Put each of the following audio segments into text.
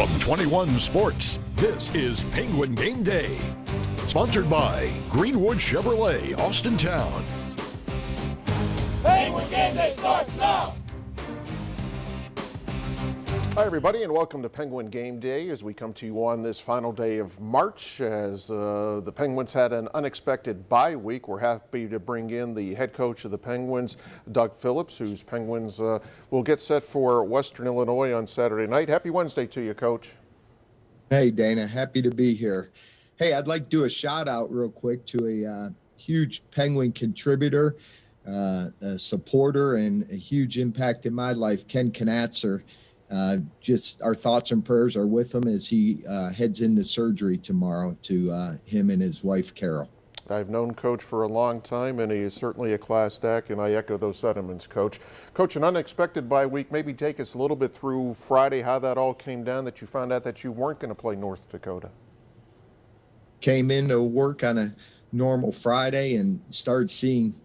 From 21 Sports, this is Penguin Game Day. Sponsored by Greenwood Chevrolet, Austintown. Penguin Game Day starts now! Hi everybody, and welcome to Penguin Game Day as we come to you on this final day of March. As the Penguins had an unexpected bye week, we're happy to bring in the head coach of the Penguins, Doug Phillips, whose Penguins will get set for Western Illinois on Saturday night. Happy Wednesday to you, Coach. Hey Dana, happy to be here. Hey, I'd like to do a shout out real quick to a huge Penguin contributor, a supporter, and a huge impact in my life, Ken Knatzer. Just our thoughts and prayers are with him as he heads into surgery tomorrow, to him and his wife, Carol. I've known Coach for a long time, and he is certainly a class act, and I echo those sentiments, Coach. Coach, an unexpected bye week. Maybe take us a little bit through Friday, how that all came down, that you found out that you weren't going to play North Dakota. Came into work on a normal Friday and started seeing,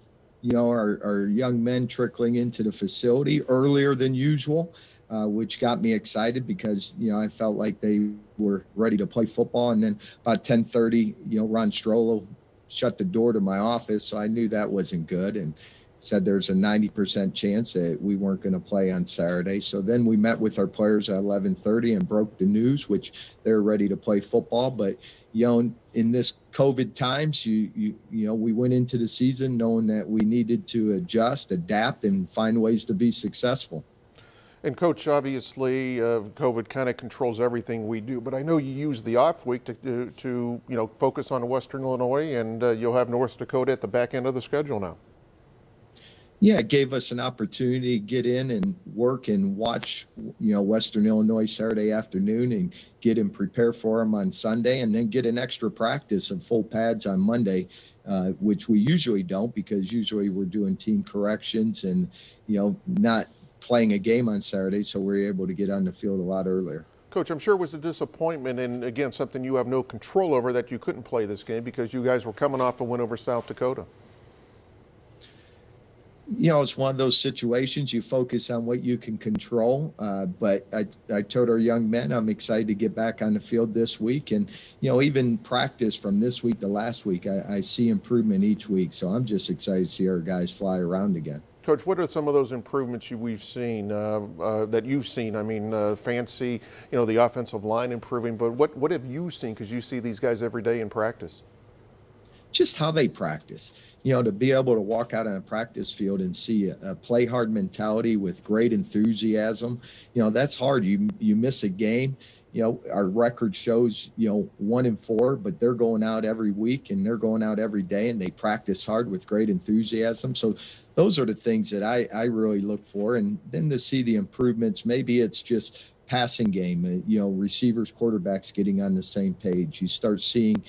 our young men trickling into the facility earlier than usual. Which got me excited because, I felt like they were ready to play football. And then about 10:30, Ron Strollo shut the door to my office. So I knew that wasn't good and said there's a 90% chance that we weren't going to play on Saturday. So then we met with our players at 11:30 and broke the news, which they're ready to play football. But, in this COVID times, we went into the season knowing that we needed to adjust, adapt, and find ways to be successful. And Coach, obviously, COVID kind of controls everything we do, but I know you use the off week to focus on Western Illinois, and you'll have North Dakota at the back end of the schedule now. Yeah, it gave us an opportunity to get in and work and watch, Western Illinois Saturday afternoon and get and prepare for them on Sunday, and then get an extra practice of full pads on Monday, which we usually don't, because usually we're doing team corrections and, not playing a game on Saturday, so we're able to get on the field a lot earlier. Coach, I'm sure it was a disappointment, and again, something you have no control over, that you couldn't play this game because you guys were coming off a win over South Dakota. It's one of those situations you focus on what you can control, but I told our young men I'm excited to get back on the field this week, and even practice from this week to last week, I see improvement each week, so I'm just excited to see our guys fly around again. Coach, what are some of those improvements we've seen, that you've seen? I mean, fancy, the offensive line improving, but what have you seen? Because you see these guys every day in practice. Just how they practice, to be able to walk out on a practice field and see a play hard mentality with great enthusiasm. That's hard. You miss a game. Our record shows, 1-4, but they're going out every week and they're going out every day and they practice hard with great enthusiasm. So those are the things that I really look for. And then to see the improvements, maybe it's just passing game, receivers, quarterbacks getting on the same page. You start seeing,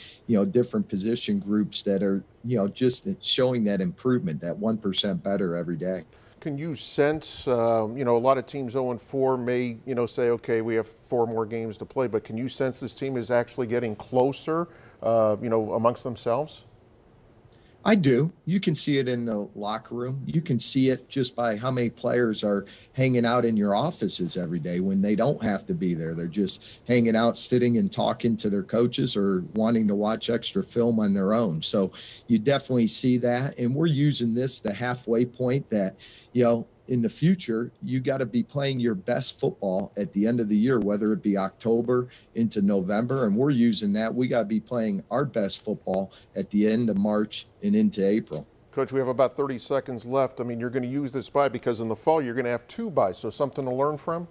different position groups that are, just showing that improvement, that 1% better every day. Can you sense, a lot of teams 0-4 may, say, okay, we have 4 more games to play, but can you sense this team is actually getting closer, amongst themselves? I do. You can see it in the locker room. You can see it just by how many players are hanging out in your offices every day when they don't have to be there. They're just hanging out, sitting and talking to their coaches or wanting to watch extra film on their own. So you definitely see that. And we're using this, the halfway point that, in the future, you got to be playing your best football at the end of the year, whether it be October into November. And we're using that. We got to be playing our best football at the end of March and into April. Coach, we have about 30 seconds left. I mean, you're going to use this bye because in the fall you're going to have 2 byes. So something to learn from?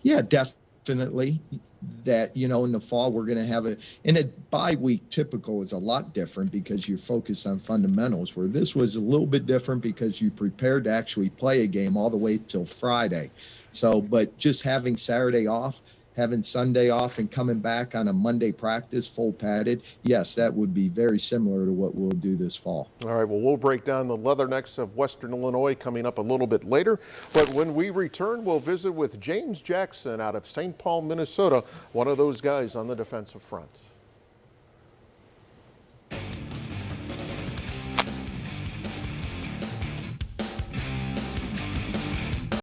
Yeah, definitely. That, in the fall we're going to have and a bye week typical is a lot different because you focus on fundamentals, where this was a little bit different because you prepared to actually play a game all the way till Friday. So, but just having Saturday off, having Sunday off, and coming back on a Monday practice full padded, yes, that would be very similar to what we'll do this fall. All right, well, we'll break down the Leathernecks of Western Illinois coming up a little bit later. But when we return, we'll visit with James Jackson out of St. Paul, Minnesota, one of those guys on the defensive front.